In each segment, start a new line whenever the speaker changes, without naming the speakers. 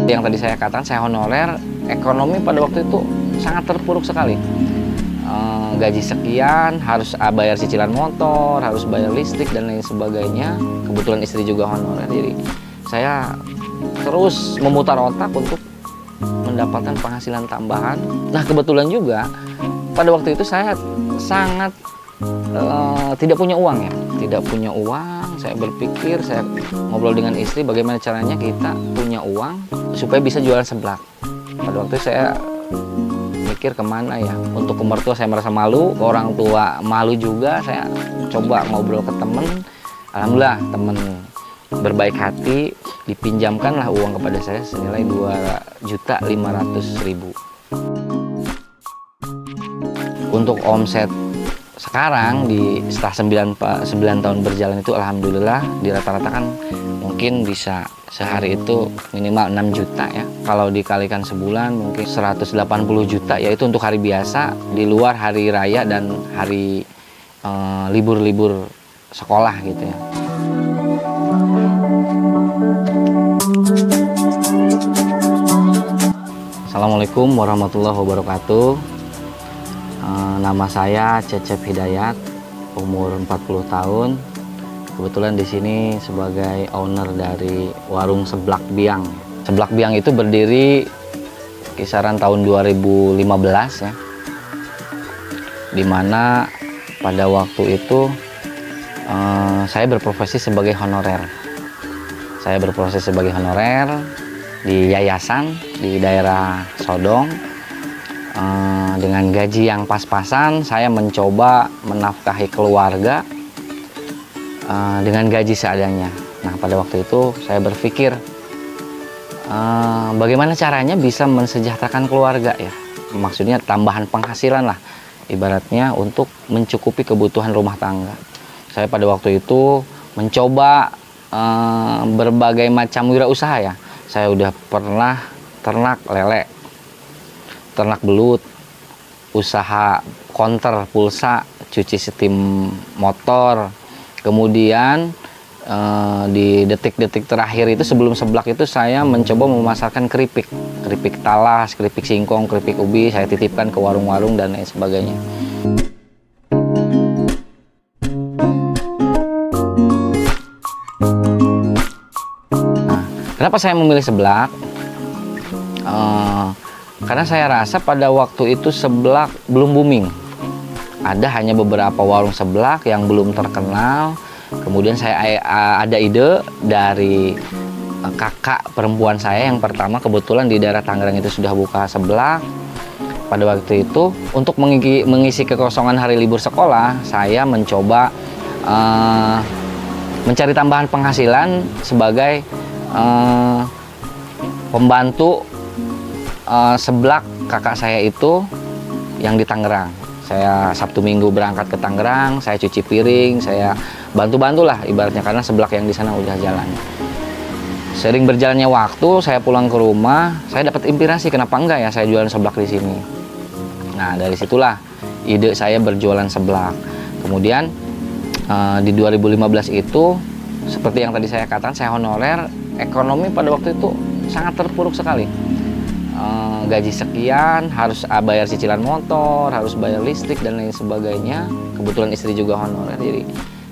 Yang tadi saya katakan, saya honorer, ekonomi pada waktu itu sangat terpuruk sekali. Gaji sekian, harus bayar cicilan motor, harus bayar listrik dan lain sebagainya. Kebetulan istri juga honorer, jadi saya terus memutar otak untuk mendapatkan penghasilan tambahan. Nah, kebetulan juga pada waktu itu saya sangat tidak punya uang ya, tidak punya uang. Saya berpikir, saya ngobrol dengan istri bagaimana caranya kita punya uang supaya bisa jualan seblak. Pada waktu itu saya mikir kemana ya, untuk ke mertua saya merasa malu, orang tua malu juga. Saya coba ngobrol ke temen, alhamdulillah temen berbaik hati, dipinjamkanlah uang kepada saya senilai 2.500.000. Untuk omset sekarang setelah 9 tahun berjalan itu alhamdulillah di rata-rata kan mungkin bisa sehari itu minimal 6 juta ya. Kalau dikalikan sebulan mungkin 180 juta, yaitu untuk hari biasa di luar hari raya dan hari libur-libur sekolah gitu ya. Assalamualaikum warahmatullahi wabarakatuh. Nama saya Cecep Hidayat, umur 40 tahun. Kebetulan di sini sebagai owner dari warung Seblak Biang. Seblak Biang itu berdiri kisaran tahun 2015 ya. Dimana pada waktu itu saya berprofesi sebagai honorer. Saya berprofesi sebagai honorer di yayasan di daerah Sodong. Dengan gaji yang pas-pasan, saya mencoba menafkahi keluarga dengan gaji seadanya. Nah, pada waktu itu saya berpikir bagaimana caranya bisa mensejahterakan keluarga ya. Maksudnya tambahan penghasilan lah, ibaratnya untuk mencukupi kebutuhan rumah tangga. Saya pada waktu itu mencoba berbagai macam wirausaha ya. Saya udah pernah ternak lele, ternak belut, usaha konter pulsa, cuci setim motor. Kemudian di detik-detik terakhir itu sebelum seblak itu saya mencoba memasarkan keripik talas, keripik singkong, keripik ubi. Saya titipkan ke warung-warung dan lain sebagainya. Nah, kenapa saya memilih seblak? Karena saya rasa pada waktu itu seblak belum booming. Ada hanya beberapa warung seblak yang belum terkenal. Kemudian saya ada ide dari kakak perempuan saya yang pertama, kebetulan di daerah Tangerang itu sudah buka seblak. Pada waktu itu untuk mengisi kekosongan hari libur sekolah, saya mencoba mencari tambahan penghasilan sebagai pembantu seblak kakak saya itu yang di Tangerang. Saya Sabtu Minggu berangkat ke Tangerang, saya cuci piring, saya bantu-bantulah ibaratnya karena seblak yang di sana udah jalan. Sering berjalannya waktu, saya pulang ke rumah, saya dapat inspirasi kenapa enggak ya saya jualan seblak di sini. Nah, dari situlah ide saya berjualan seblak. Kemudian di 2015 itu seperti yang tadi saya katakan, saya honorer, ekonomi pada waktu itu sangat terpuruk sekali. Gaji sekian, harus bayar cicilan motor, harus bayar listrik dan lain sebagainya. Kebetulan istri juga honorer, jadi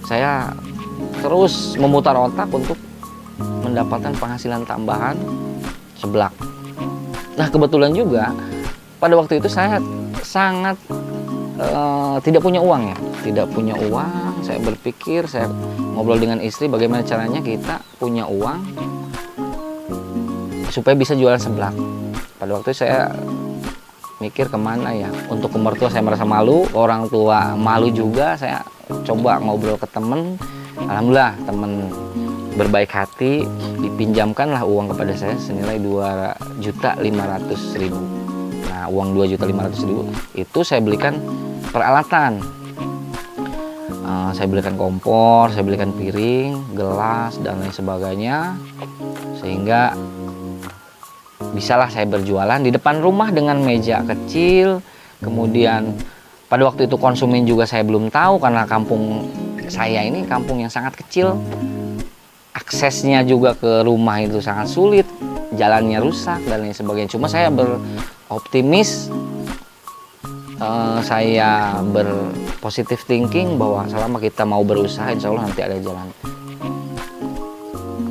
saya terus memutar otak untuk mendapatkan penghasilan tambahan seblak. Nah, kebetulan juga pada waktu itu saya sangat tidak punya uang ya, tidak punya uang. Saya berpikir, saya ngobrol dengan istri bagaimana caranya kita punya uang supaya bisa jualan seblak. Pada waktu itu saya mikir kemana ya, untuk ke mertua saya merasa malu, orang tua malu juga. Saya coba ngobrol ke temen, alhamdulillah temen berbaik hati, dipinjamkanlah uang kepada saya senilai 2.500.000. Nah, uang 2.500.000 itu saya belikan peralatan. Saya belikan kompor, saya belikan piring, gelas dan lain sebagainya, sehingga bisalah saya berjualan di depan rumah dengan meja kecil. Kemudian pada waktu itu konsumen juga saya belum tahu karena kampung saya ini kampung yang sangat kecil. Aksesnya juga ke rumah itu sangat sulit. jalannya rusak dan lain sebagainya. Cuma saya beroptimis, saya berpositif thinking bahwa selama kita mau berusaha, insya Allah nanti ada jalan.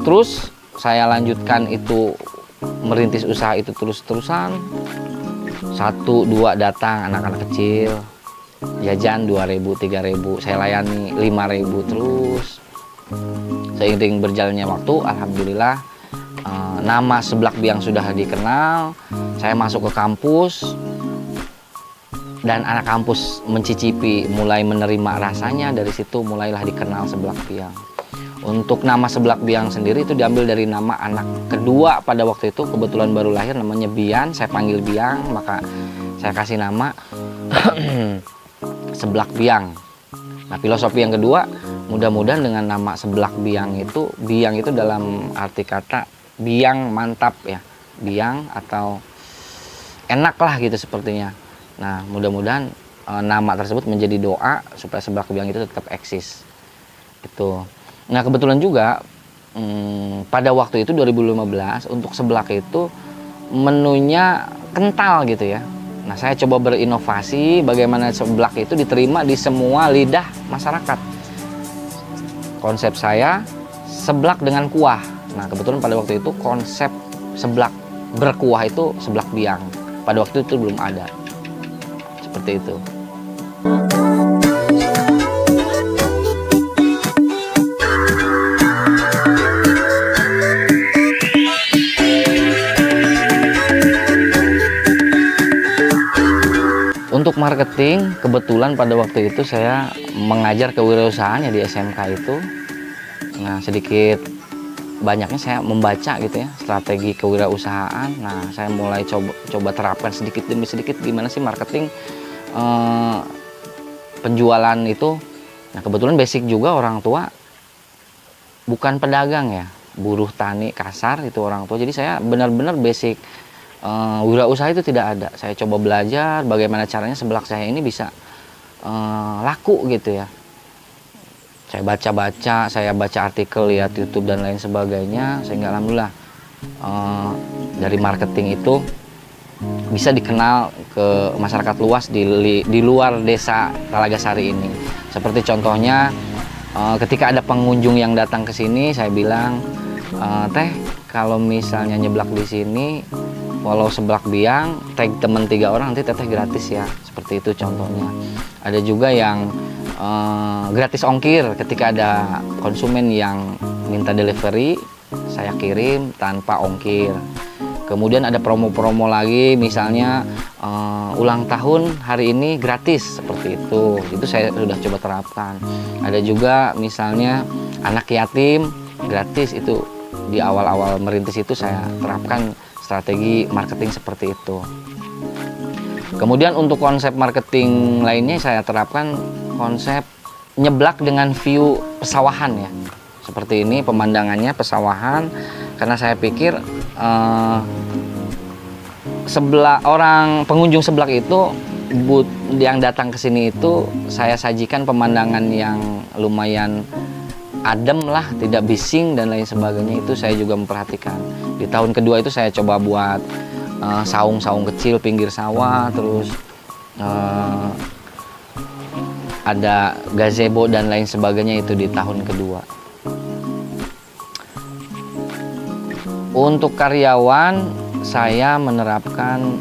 Terus saya lanjutkan itu, merintis usaha itu terus-terusan. 1, 2 datang anak-anak kecil, jajan 2.000, 3.000, saya layani 5.000 terus. Seiring berjalannya waktu, alhamdulillah nama Seblak Biang sudah dikenal. Saya masuk ke kampus dan anak kampus mencicipi, mulai menerima rasanya. Dari situ mulailah dikenal Seblak Biang. Untuk nama Seblak Biang sendiri itu diambil dari nama anak kedua pada waktu itu, kebetulan baru lahir, namanya Bian. Saya panggil Biang, maka saya kasih nama Seblak Biang. Nah, filosofi yang kedua, mudah-mudahan dengan nama Seblak Biang itu dalam arti kata biang mantap ya, biang atau enak lah gitu sepertinya. Nah, mudah-mudahan nama tersebut menjadi doa supaya Seblak Biang itu tetap eksis. Itu. Nah, kebetulan juga pada waktu itu 2015 untuk seblak itu menunya kental gitu ya. Nah, saya coba berinovasi bagaimana seblak itu diterima di semua lidah masyarakat. Konsep saya seblak dengan kuah. Nah, kebetulan pada waktu itu konsep seblak berkuah itu Seblak Biang. Pada waktu itu belum ada. Seperti itu. Untuk marketing, kebetulan pada waktu itu saya mengajar kewirausahaan ya di SMK itu. Nah, sedikit banyaknya saya membaca gitu ya, strategi kewirausahaan. Nah, saya mulai coba terapkan sedikit demi sedikit gimana sih marketing penjualan itu. Nah, kebetulan basic juga orang tua bukan pedagang ya, buruh tani kasar itu orang tua. Jadi saya benar-benar basic wirausaha itu tidak ada. Saya coba belajar bagaimana caranya seblak saya ini bisa laku gitu ya. Saya baca-baca, saya baca artikel, lihat YouTube dan lain sebagainya, sehingga alhamdulillah dari marketing itu bisa dikenal ke masyarakat luas di luar desa Talagasari ini. Seperti contohnya ketika ada pengunjung yang datang ke sini, saya bilang, "Teh, kalau misalnya nyeblak di sini, walau Seblak Biang, tag temen 3 orang nanti teteh gratis ya." Seperti itu contohnya. Ada juga yang gratis ongkir ketika ada konsumen yang minta delivery, saya kirim tanpa ongkir. Kemudian ada promo-promo lagi, misalnya ulang tahun hari ini gratis, seperti itu. Itu saya sudah coba terapkan. Ada juga misalnya anak yatim gratis, itu di awal-awal merintis itu saya terapkan strategi marketing seperti itu. Kemudian untuk konsep marketing lainnya saya terapkan konsep nyeblak dengan view pesawahan ya. Seperti ini pemandangannya pesawahan, karena saya pikir orang pengunjung seblak itu yang datang ke sini itu saya sajikan pemandangan yang lumayan adem lah, tidak bising dan lain sebagainya. Itu saya juga memperhatikan. Di tahun kedua itu saya coba buat saung-saung kecil pinggir sawah, terus ada gazebo dan lain sebagainya, itu di tahun kedua. Untuk karyawan saya menerapkan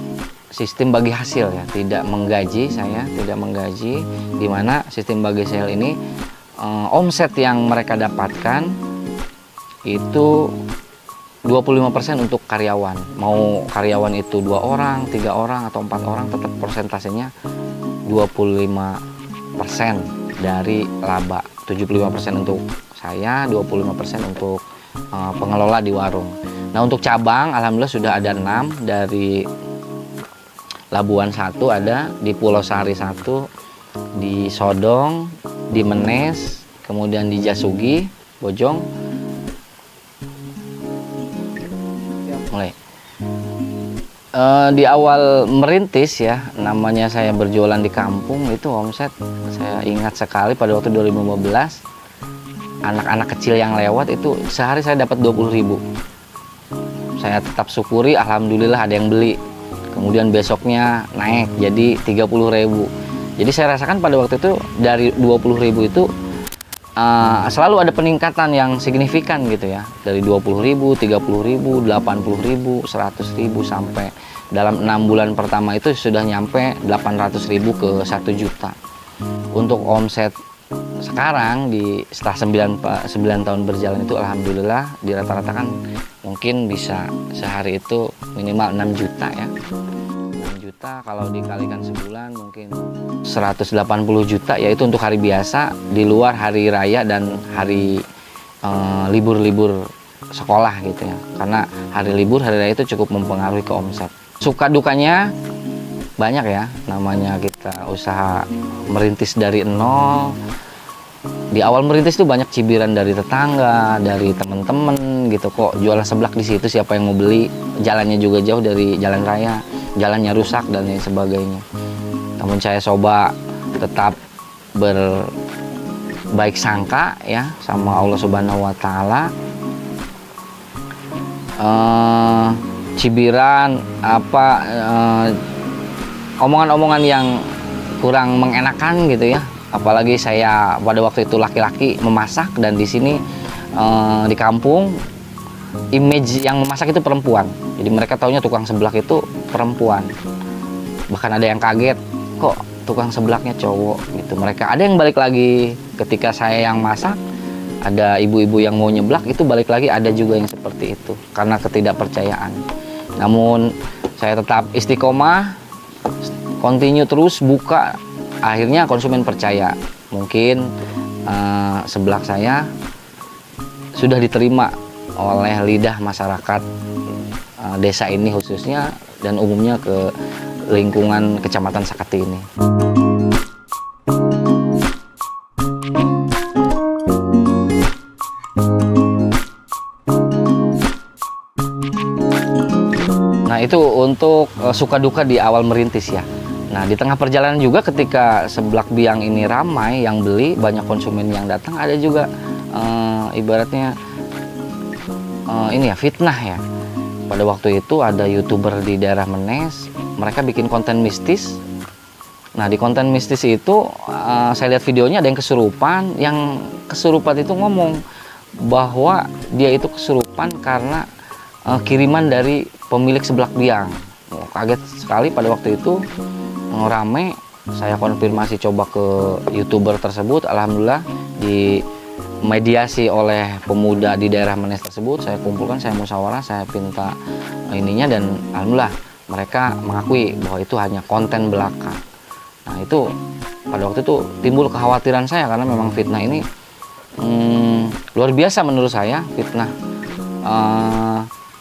sistem bagi hasil ya, tidak menggaji, saya tidak menggaji, di mana sistem bagi hasil ini omset yang mereka dapatkan itu 25% untuk karyawan. Mau karyawan itu 2 orang, 3 orang atau 4 orang, tetap persentasenya 25% dari laba. 75% untuk saya, 25% untuk pengelola di warung. Nah, untuk cabang alhamdulillah sudah ada 6, dari Labuan 1 ada, di Pulau Sari 1, di Sodong, di Menes, kemudian di Jasugi, Bojong. Mulai di awal merintis ya, namanya saya berjualan di kampung, itu omset saya ingat sekali pada waktu 2015, anak-anak kecil yang lewat itu sehari saya dapat 20.000. saya tetap syukuri, alhamdulillah ada yang beli. Kemudian besoknya naik jadi 30.000. Jadi saya rasakan pada waktu itu dari 20.000 itu selalu ada peningkatan yang signifikan gitu ya. Dari 20.000, 30.000, 80.000, 100.000 sampai dalam 6 bulan pertama itu sudah nyampe 800.000 ke 1 juta. Untuk omset sekarang setelah 9 tahun berjalan itu alhamdulillah di rata-rata kan mungkin bisa sehari itu minimal 6 juta ya. 6 juta kalau dikalikan sebulan mungkin 180 juta, yaitu untuk hari biasa di luar hari raya dan hari libur-libur sekolah gitu ya. Karena hari libur, hari raya itu cukup mempengaruhi ke omset. Suka dukanya banyak ya, namanya kita usaha merintis dari nol. Di awal merintis itu banyak cibiran dari tetangga, dari teman-teman gitu, kok jualan seblak di situ siapa yang mau beli, jalannya juga jauh dari jalan raya, jalannya rusak dan lain sebagainya. Namun saya coba tetap berbaik sangka ya sama Allah Subhanahu wa taala. Cibiran omongan-omongan yang kurang mengenakan gitu ya. Apalagi saya pada waktu itu laki-laki memasak, dan di sini di kampung image yang memasak itu perempuan. Jadi mereka taunya tukang seblak itu perempuan. Bahkan ada yang kaget, kok tukang seblaknya cowok gitu. Mereka ada yang balik lagi ketika saya yang masak, ada ibu-ibu yang mau nyeblak itu balik lagi, ada juga yang seperti itu karena ketidakpercayaan. Namun saya tetap istiqomah, continue terus buka. Akhirnya konsumen percaya, mungkin seblak saya sudah diterima oleh lidah masyarakat desa ini khususnya, dan umumnya ke lingkungan Kecamatan Saketi ini. Nah itu untuk suka duka di awal merintis ya. Nah di tengah perjalanan juga ketika seblak biang ini ramai, yang beli, banyak konsumen yang datang, ada juga ibaratnya ini ya fitnah ya. Pada waktu itu ada YouTuber di daerah Menes, mereka bikin konten mistis. Nah di konten mistis itu saya lihat videonya ada yang kesurupan. Yang kesurupan itu ngomong bahwa dia itu kesurupan karena kiriman dari pemilik seblak biang. Kaget sekali pada waktu itu, rame. Saya konfirmasi coba ke YouTuber tersebut, alhamdulillah di mediasi oleh pemuda di daerah Menes tersebut, saya kumpulkan, saya musyawarah, saya pinta ininya, dan alhamdulillah mereka mengakui bahwa itu hanya konten belaka. Nah itu pada waktu itu timbul kekhawatiran saya, karena memang fitnah ini luar biasa menurut saya. Fitnah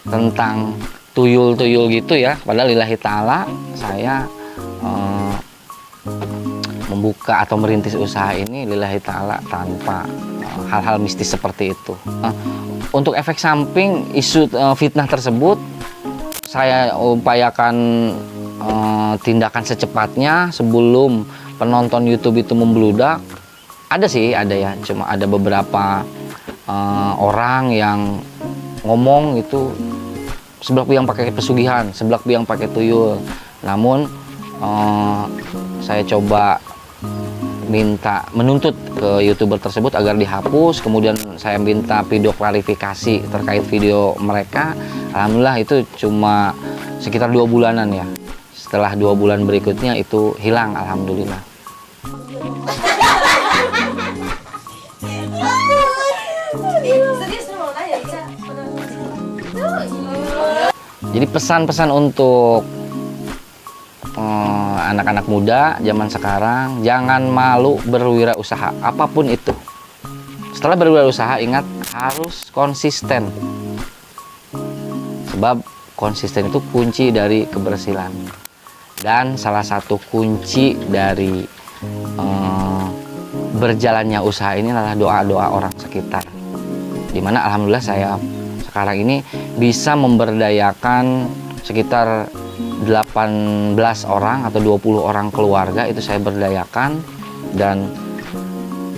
tentang tuyul-tuyul gitu ya, padahal lillahi ta'ala saya membuka atau merintis usaha ini lillahi ta'ala tanpa hal-hal mistis seperti itu. Untuk efek samping isu fitnah tersebut, saya upayakan tindakan secepatnya sebelum penonton YouTube itu membludak. Ada sih, ada ya, cuma ada beberapa orang yang ngomong itu seblak biang pakai pesugihan, seblak biang pakai tuyul. Namun saya coba menuntut ke YouTuber tersebut agar dihapus. Kemudian saya minta video klarifikasi terkait video mereka. Alhamdulillah itu cuma sekitar 2 bulanan ya. Setelah 2 bulan berikutnya itu hilang, alhamdulillah. Jadi pesan-pesan untuk anak-anak muda zaman sekarang, jangan malu berwirausaha apapun itu. Setelah berwirausaha, ingat harus konsisten, sebab konsisten itu kunci dari keberhasilan. Dan salah satu kunci dari berjalannya usaha ini adalah doa-doa orang sekitar, dimana alhamdulillah saya sekarang ini bisa memberdayakan sekitar 18 orang atau 20 orang keluarga, itu saya berdayakan. Dan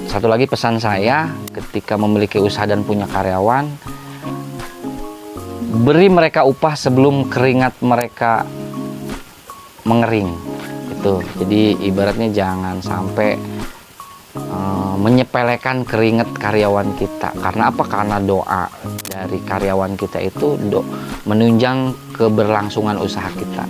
satu lagi pesan saya ketika memiliki usaha dan punya karyawan, beri mereka upah sebelum keringat mereka mengering. Itu. Jadi ibaratnya jangan sampai menyepelekan keringat karyawan kita. Karena apa? Karena doa dari karyawan kita itu menunjang keberlangsungan usaha kita.